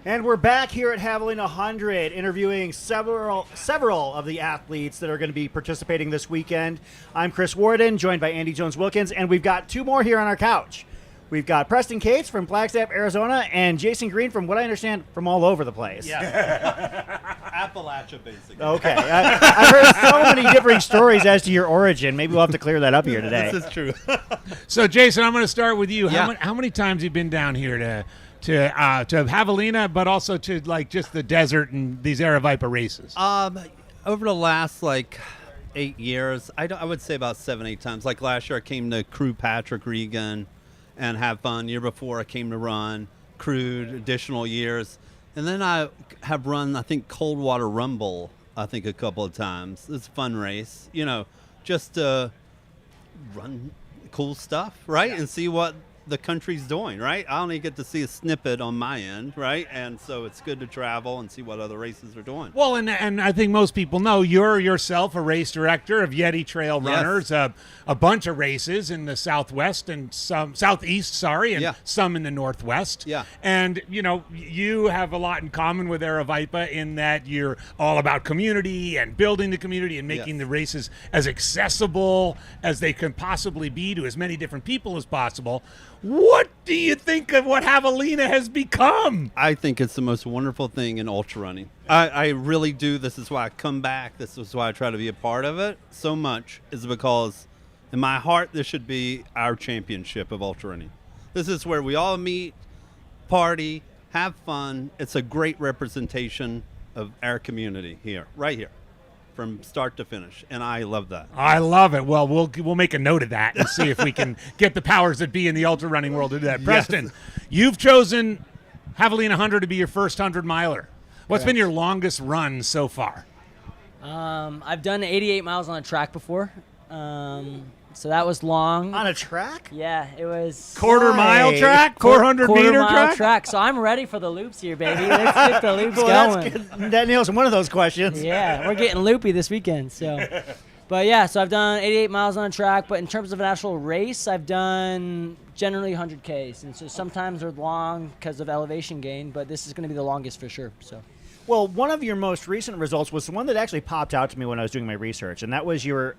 And we're back here at Javelina Jundred interviewing several of the athletes that are going to be participating this weekend. I'm Chris Warden, joined by Andy Jones-Wilkins, and we've got two more here on our couch. We've got Preston Cates from Flagstaff, Arizona, and Jason Green from, what I understand, from all over the place. Yeah. Appalachia, basically. Okay. I've heard so many different stories as to your origin. Maybe we'll have to clear that up here today. This is true. So, Jason, I'm going to start with you. Yeah. How many times have you been down here to Javelina, but also to like just the desert and these Aravaipa races? Over the last 8 years, I would say about 7-8 times. Like last year, I came to crew Patrick Regan and have fun. Year before, I came to run, crewed additional years. And then I have run, I think, Coldwater Rumble, I think, a couple of times. It's a fun race, just to run cool stuff, right? Yeah. And see what the country's doing, right? I only get to see a snippet on my end, right? And so it's good to travel and see what other races are doing. Well, and I think most people know you're yourself a race director of Yeti Trail Runners, Yes. A bunch of races in the Southwest and some Southeast, and some in the Northwest. Yeah. And, you have a lot in common with Aravaipa in that you're all about community and building the community and making the races as accessible as they can possibly be to as many different people as possible. What do you think of what Javelina has become? I think it's the most wonderful thing in ultra running. I really do. This is why I come back. This is why I try to be a part of it so much, is because in my heart, this should be our championship of ultra running. This is where we all meet, party, have fun. It's a great representation of our community here, right here, from start to finish, and I love that. I love it. Well, we'll make a note of that and see if we can get the powers that be in the ultra running world to do that. Preston, you've chosen Javelina 100 to be your first 100-miler. What's been your longest run so far? I've done 88 miles on a track before, so that was long. On a track? Yeah, it was Quarter-mile track? 400-meter track? So I'm ready for the loops here, baby. Let's get the loops going. That nails one of those questions. Yeah, we're getting loopy this weekend. So I've done 88 miles on a track, but in terms of an actual race, I've done generally 100 Ks, and so sometimes they're long because of elevation gain, but this is going to be the longest for sure. So. Well, one of your most recent results was the one that actually popped out to me when I was doing my research, and that was your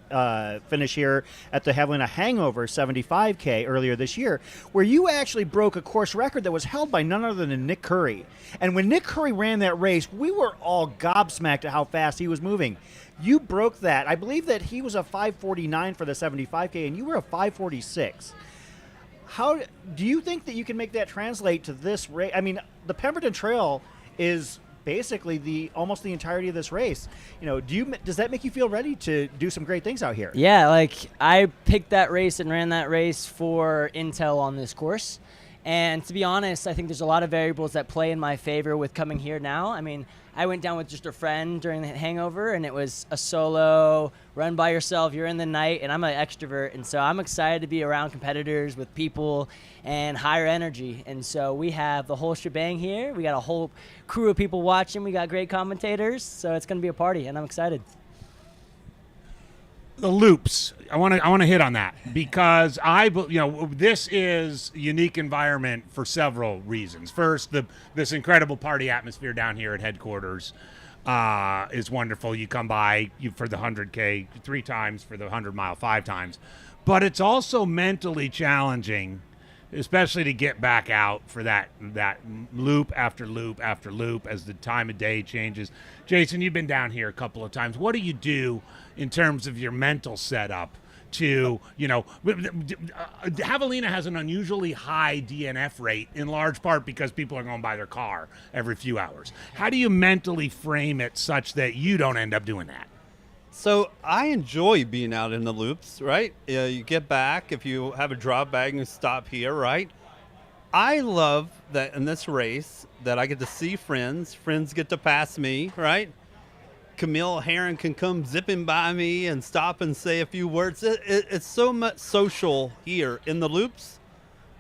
finish here at the Javelina Hangover 75K earlier this year, where you actually broke a course record that was held by none other than Nick Curry. And when Nick Curry ran that race, we were all gobsmacked at how fast he was moving. You broke that. I believe that he was a 5:49 for the 75K, and you were a 5:46. How do you think that you can make that translate to this race? I mean, the Pemberton Trail is basically almost the entirety of this race. Does that make you feel ready to do some great things out here? Yeah, I picked that race and ran that race for intel on this course. And to be honest, I think there's a lot of variables that play in my favor with coming here now. I mean, I went down with just a friend during the hangover, and it was a solo run by yourself. You're in the night, and I'm an extrovert, and so I'm excited to be around competitors with people and higher energy. And so we have the whole shebang here. We got a whole crew of people watching. We got great commentators, so it's going to be a party, and I'm excited. The loops. I want to hit on that because this is a unique environment for several reasons. First, this incredible party atmosphere down here at headquarters is wonderful. You come by for the 100K 3 times, for the 100-mile 5 times, but it's also mentally challenging, especially to get back out for that loop after loop after loop as the time of day changes. Jason, you've been down here a couple of times. What do you do in terms of your mental setup to, Javelina has an unusually high DNF rate, in large part because people are going by their car every few hours. How do you mentally frame it such that you don't end up doing that? So I enjoy being out in the loops, right? You get back, if you have a drop bag and stop here, right? I love that in this race that I get to see friends get to pass me, right? Camille Herron can come zipping by me and stop and say a few words. It's so much social here in the loops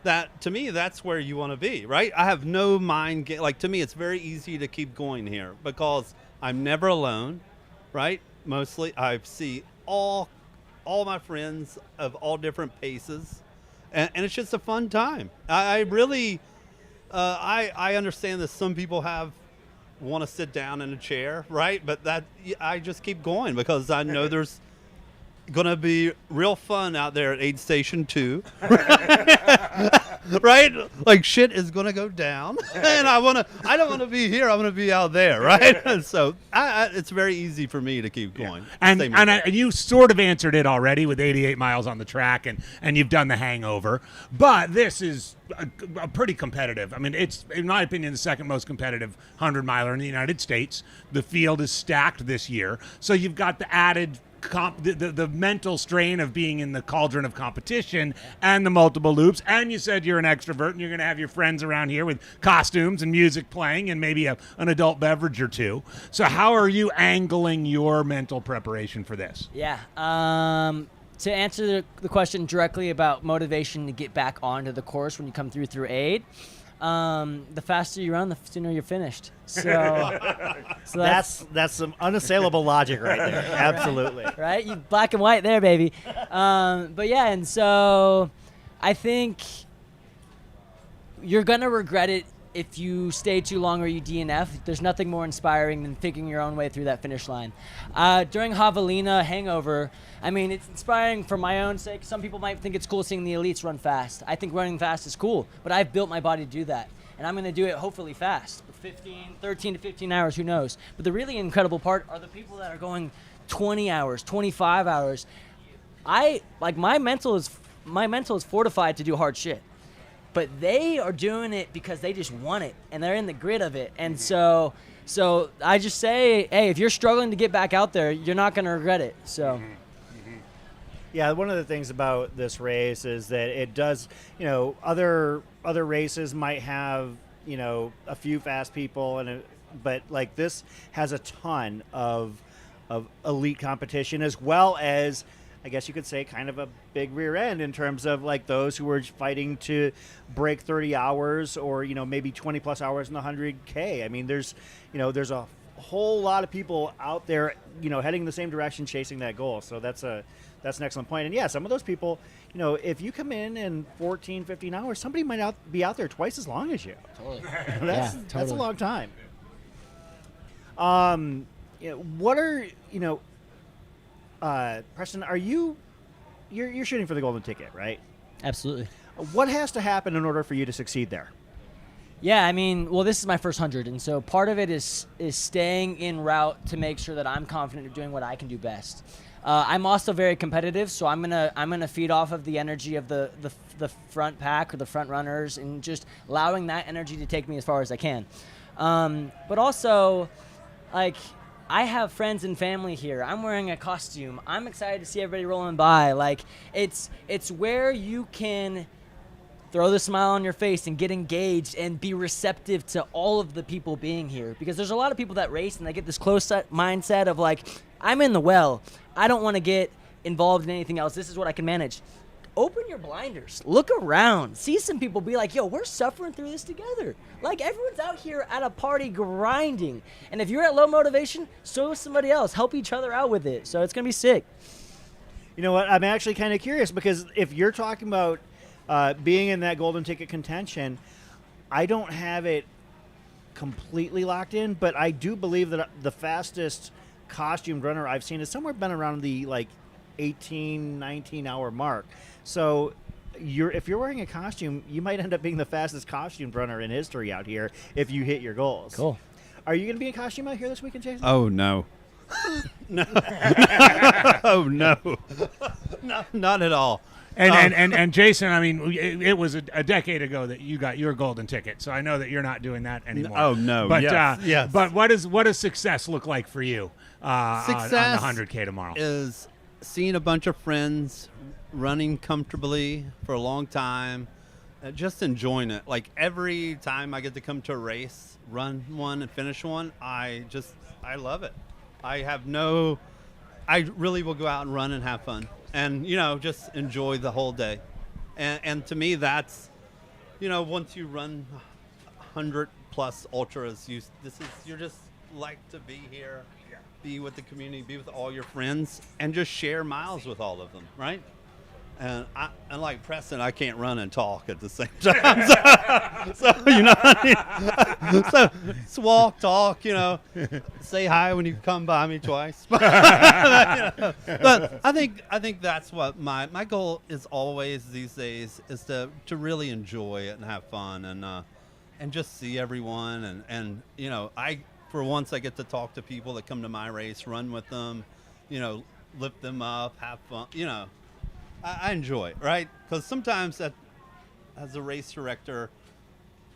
that, to me, that's where you want to be, right? I have no mind, to me, it's very easy to keep going here because I'm never alone, right? Mostly, I see all my friends of all different paces, and it's just a fun time. I really I understand that some people want to sit down in a chair, right? But I just keep going because I know there's going to be real fun out there at aid station 2. Right? Like shit is going to go down and I don't want to be here. I want to be out there, right? And so it's very easy for me to keep going. And you sort of answered it already with 88 miles on the track and you've done the hangover, but this is a pretty competitive. I mean, it's, in my opinion, the second most competitive 100-miler in the United States. The field is stacked this year. So you've got the added the mental strain of being in the cauldron of competition and the multiple loops, and you said you're an extrovert and you're going to have your friends around here with costumes and music playing and maybe an adult beverage or two. So how are you angling your mental preparation for this? Yeah. To answer the question directly about motivation to get back onto the course when you come through aid, the faster you run, the sooner you're finished. So that's some unassailable logic right there. Absolutely. Right? You black and white there, baby. But yeah, and so I think you're going to regret it if you stay too long or you DNF. There's nothing more inspiring than figuring your own way through that finish line. During Javelina hangover, I mean, it's inspiring for my own sake. Some people might think it's cool seeing the elites run fast. I think running fast is cool, but I've built my body to do that. And I'm going to do it hopefully fast. 13 to 15 hours, who knows? But the really incredible part are the people that are going 20 hours, 25 hours. My mental is fortified to do hard shit. But they are doing it because they just want it, and they're in the grit of it. And so I just say, hey, if you're struggling to get back out there, you're not going to regret it. So. Yeah, one of the things about this race is that it does, other races might have, a few fast people, but like this has a ton of elite competition, as well as, I guess you could say, kind of a big rear end in terms of like those who are fighting to break 30 hours or, maybe 20 plus hours in the 100K. I mean, there's a whole lot of people out there, heading in the same direction, chasing that goal. So that's an excellent point. And yeah, some of those people, if you come in 14, 15 hours, somebody might be out there twice as long as you. Totally. That's a long time. What are, Preston, you're shooting for the golden ticket, right? Absolutely. What has to happen in order for you to succeed there? Yeah, I mean, well, this is my first 100, and so part of it is staying in route to make sure that I'm confident of doing what I can do best. I'm also very competitive, so I'm gonna feed off of the energy of the front pack or the front runners, and just allowing that energy to take me as far as I can. But also, like, I have friends and family here. I'm wearing a costume. I'm excited to see everybody rolling by. Like, it's where you can throw the smile on your face and get engaged and be receptive to all of the people being here. Because there's a lot of people that race and they get this close mindset of like, I'm in the well. I don't want to get involved in anything else. This is what I can manage. Open your blinders. Look around. See some people be like, yo, we're suffering through this together. Like, everyone's out here at a party grinding. And if you're at low motivation, so is somebody else. Help each other out with it. So it's going to be sick. You know what? I'm actually kind of curious because if you're talking about being in that golden ticket contention, I don't have it completely locked in, but I do believe that the fastest costumed runner I've seen has somewhere been around the like 18, 19 hour mark. So if you're wearing a costume, you might end up being the fastest costumed runner in history out here if you hit your goals. Cool. Are you going to be in costume out here this weekend, Jason? Oh, no. No. Oh, no. No, not at all. And Jason, I mean, it was a decade ago that you got your golden ticket, so I know that you're not doing that anymore. Oh, no. But, yes. But what does success look like for you Success on the 100K tomorrow? Is seeing a bunch of friends running comfortably for a long time, just enjoying it. Like, every time I get to come to a race, run one and finish one, I love it. I really will go out and run and have fun. And, just enjoy the whole day. And to me, that's, once you run 100-plus ultras, you're just like to be here, be with the community, be with all your friends, and just share miles with all of them, right? And like Preston, I can't run and talk at the same time. So you know, so just walk, talk, say hi when you come by me twice. But I think that's what my goal is always these days, is to really enjoy it and have fun and just see everyone and I for once I get to talk to people that come to my race, run with them, lift them up, have fun, I enjoy it, right? Because sometimes as a race director,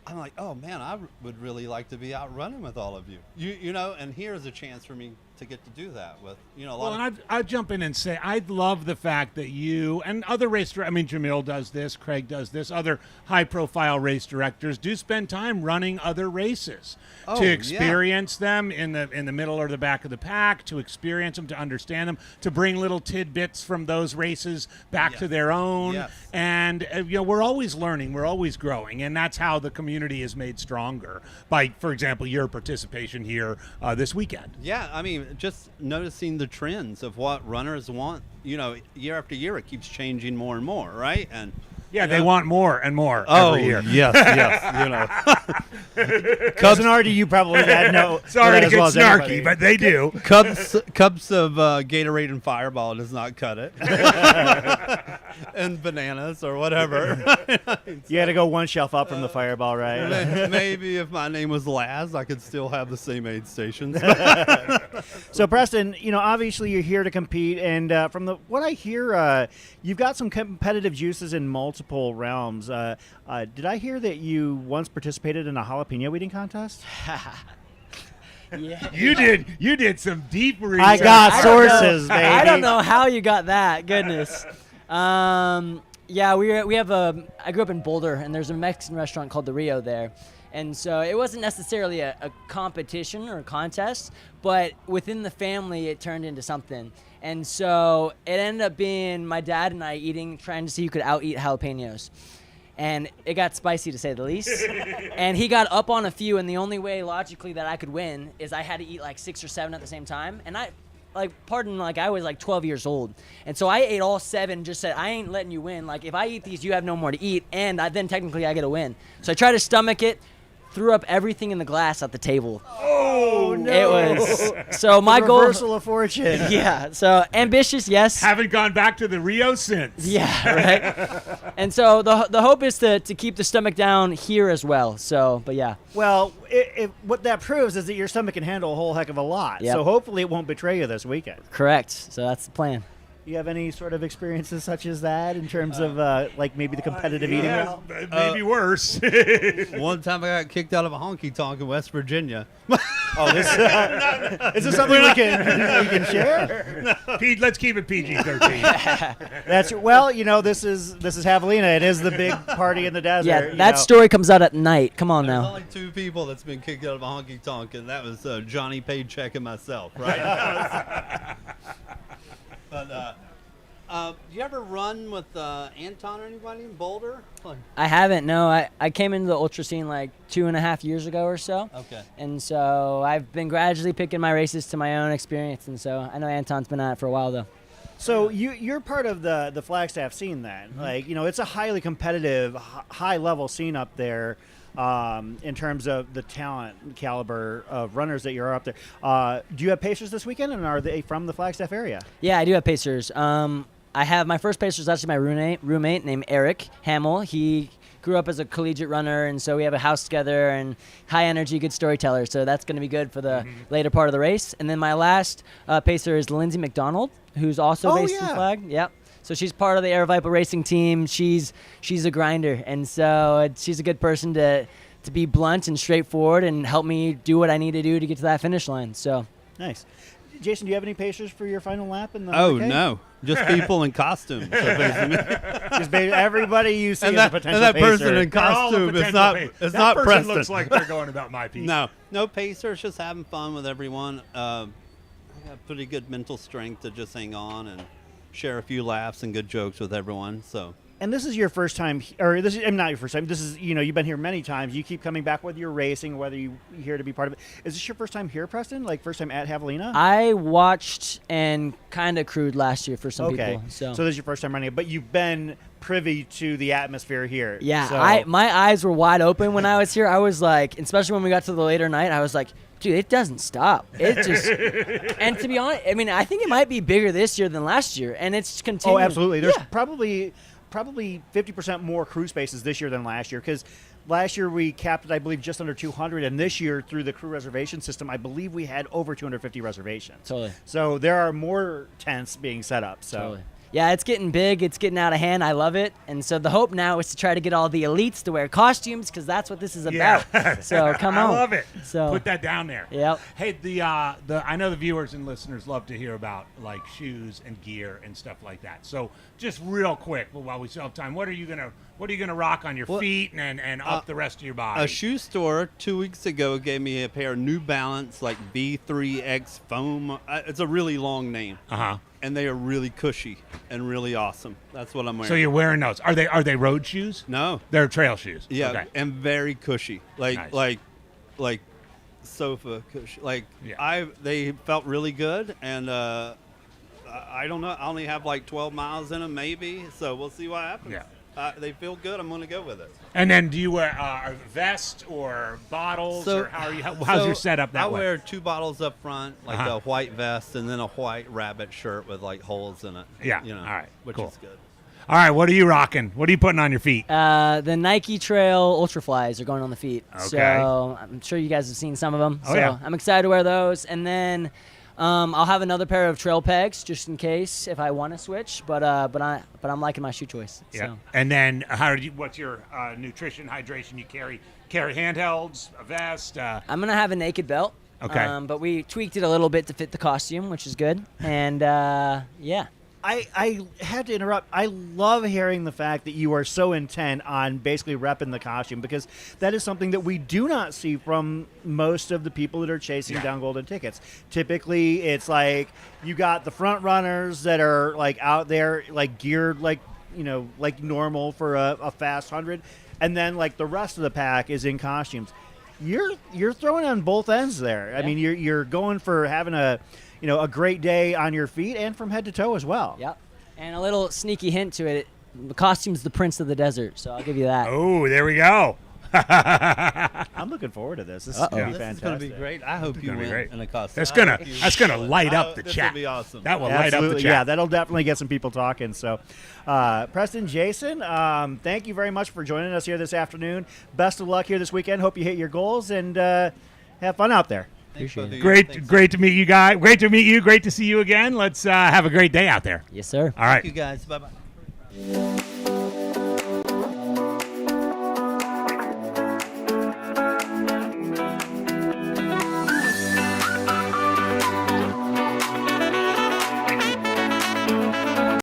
I'm like, oh man, I would really like to be out running with all of you, and here's a chance for me to get to do that with, a lot Well, and I'd jump in and say I love the fact that you and other Jamil does this, Craig does this, other high-profile race directors do spend time running other races to experience them in the middle or the back of the pack, to experience them, to understand them, to bring little tidbits from those races back to their own. Yes. And we're always learning, we're always growing, and that's how the community is made stronger by, for example, your participation here this weekend. Yeah, I mean, just noticing the trends of what runners want, year after year, it keeps changing more and more, right? And they want more and more every year. Yes. Cousin Artie, you probably had no. Sorry to as get well as snarky, anybody. but they do. Cups of Gatorade and Fireball does not cut it. And bananas or whatever. You had to go one shelf up from the Fireball, right? Maybe if my name was Laz, I could still have the same aid stations. So, Preston, obviously you're here to compete, and from what I hear, you've got some competitive juices in multiple realms. Did I hear that you once participated in a jalapeno eating contest? Yeah. You did some deep research. I got sources, baby. I don't know how you got that. Goodness. Yeah, we have I grew up in Boulder, and there's a Mexican restaurant called the Rio there. And so it wasn't necessarily a competition or a contest, but within the family, it turned into something. And so it ended up being my dad and I trying to see who could out-eat jalapenos. And it got spicy, to say the least. And he got up on a few, and the only way logically that I could win is I had to eat like 6 or 7 at the same time. And I was like 12 years old. And so I ate all 7, just said, I ain't letting you win. Like, if I eat these, you have no more to eat, and then technically I get a win. So I tried to stomach it, threw up everything in the glass at the table. Oh, no. It was, so my goal. Reversal of fortune. Yeah, so ambitious, yes. Haven't gone back to the Rio since. Yeah, right. And so the hope is to keep the stomach down here as well. So, but yeah. Well, what that proves is that your stomach can handle a whole heck of a lot. Yep. So hopefully it won't betray you this weekend. Correct. So that's the plan. You have any sort of experiences such as that in terms of like maybe the competitive eating? Maybe worse. One time I got kicked out of a honky tonk in West Virginia. Oh, is this something we can share? Let's keep it PG-13. This is Javelina. It is the big party in the desert. Yeah, that story comes out at night. Come on There's now. only 2 people that's been kicked out of a honky tonk, and that was Johnny Paycheck and myself, right? But you ever run with Anton or anybody in Boulder? I haven't. No, I came into the ultra scene like 2.5 years ago or so. Okay. And so I've been gradually picking my races to my own experience. And so I know Anton's been at it for a while though. So you're part of the Flagstaff scene then. Mm-hmm. Like, it's a highly competitive, high level scene up there. In terms of the talent caliber of runners that you're up there. Do you have pacers this weekend, and are they from the Flagstaff area? Yeah, I do have pacers. I have my first pacer is actually my roommate named Eric Hamill. He grew up as a collegiate runner, and so we have a house together, and high energy, good storyteller. So that's going to be good for the later part of the race. And then my last pacer is Lindsay McDonald, who's also based in Flag. Yep. So she's part of the Air Viper racing team. She's a grinder, and so she's a good person to be blunt and straightforward and help me do what I need to do to get to that finish line. So nice. Jason, do you have any pacers for your final lap in the no, just people in costumes. So just everybody you see and as a potential and that pacer. person in costume is not that person Preston. looks like they're going about my piece. No pacers, just having fun with everyone. I got pretty good mental strength to just hang on and share a few laughs and good jokes with everyone. So And this is your first time, or this is not your first time. This is, you've been here many times. You keep coming back whether you're racing, whether you're here to be part of it. Is this your first time here, Preston? Like first time at Javelina? I watched and kind of crewed last year for some people. So this is your first time running it, but you've been privy to the atmosphere here. Yeah, So. my eyes were wide open when I was here. I was like, especially when we got to the later night, I was like, dude, it doesn't stop. It just, and to be honest, I mean, I think it might be bigger this year than last year, and it's continuing. Oh, absolutely. There's probably 50% more crew spaces this year than last year, because last year we capped it, I believe, just under 200, and this year through the crew reservation system, I believe we had over 250 reservations. Totally. So there are more tents being set up. So. Totally. Yeah, it's getting big. It's getting out of hand. I love it. And so the hope now is to try to get all the elites to wear costumes, because that's what this is about. So come on. I love it. So put that down there. Yep. Hey, I know the viewers and listeners love to hear about like shoes and gear and stuff like that. So just real quick, while we still have time, what are you gonna rock on your feet and up the rest of your body? A shoe store 2 weeks ago gave me a pair of New Balance like B3X foam. It's a really long name. And they are really cushy and really awesome. That's what I'm wearing. So you're wearing those? Are they road shoes? No, they're trail shoes. yeah, Okay. and very cushy, Nice. like sofa cushy. Like Yeah. they felt really good, and I don't know. I only have like 12 miles in them, maybe. So we'll see what happens. Yeah. They feel good. I'm going to go with it. And then do you wear a vest or bottles, or how's your setup that I way? wear 2 bottles up front, like a white vest, and then a white rabbit shirt with like holes in it. Yeah. All right. Which Cool. is good. All right. What are you rocking? What are you putting on your feet? the Nike Trail Ultraflies are going on the feet. Okay. So I'm sure you guys have seen some of them. Oh, so yeah. I'm excited to wear those. And then I'll have another pair of trail pegs just in case if I want to switch. But I'm liking my shoe choice. Yeah. So. And then what's your nutrition, hydration you carry? Carry handhelds, a vest? I'm going to have a naked belt. Okay. But we tweaked it a little bit to fit the costume, which is good. And yeah. I had to interrupt. I love hearing the fact that you are so intent on basically repping the costume, because that is something that we do not see from most of the people that are chasing down golden tickets. Typically, it's like you got the front runners that are like out there, like geared like normal for a fast 100, and then like the rest of the pack is in costumes. You're throwing on both ends there. Yeah. I mean, you're going for having a great day on your feet and from head to toe as well. Yep. And a little sneaky hint to it, the costume's the prince of the desert, so I'll give you that. Oh, there we go. I'm looking forward to this. This is going to be This is fantastic. going to be great. I hope you gonna be win great. in a costume. That's gonna light up the this chat. will be awesome. That will light up the Absolutely. chat. Yeah, that'll definitely get some people talking. So, Preston, Jason, thank you very much for joining us here this afternoon. Best of luck here this weekend. Hope you hit your goals and have fun out there. Appreciate it. Great to meet you guys. Great to meet you. Great to see you again. Let's have a great day out there. Yes, sir. All right. Thank you guys. Bye-bye.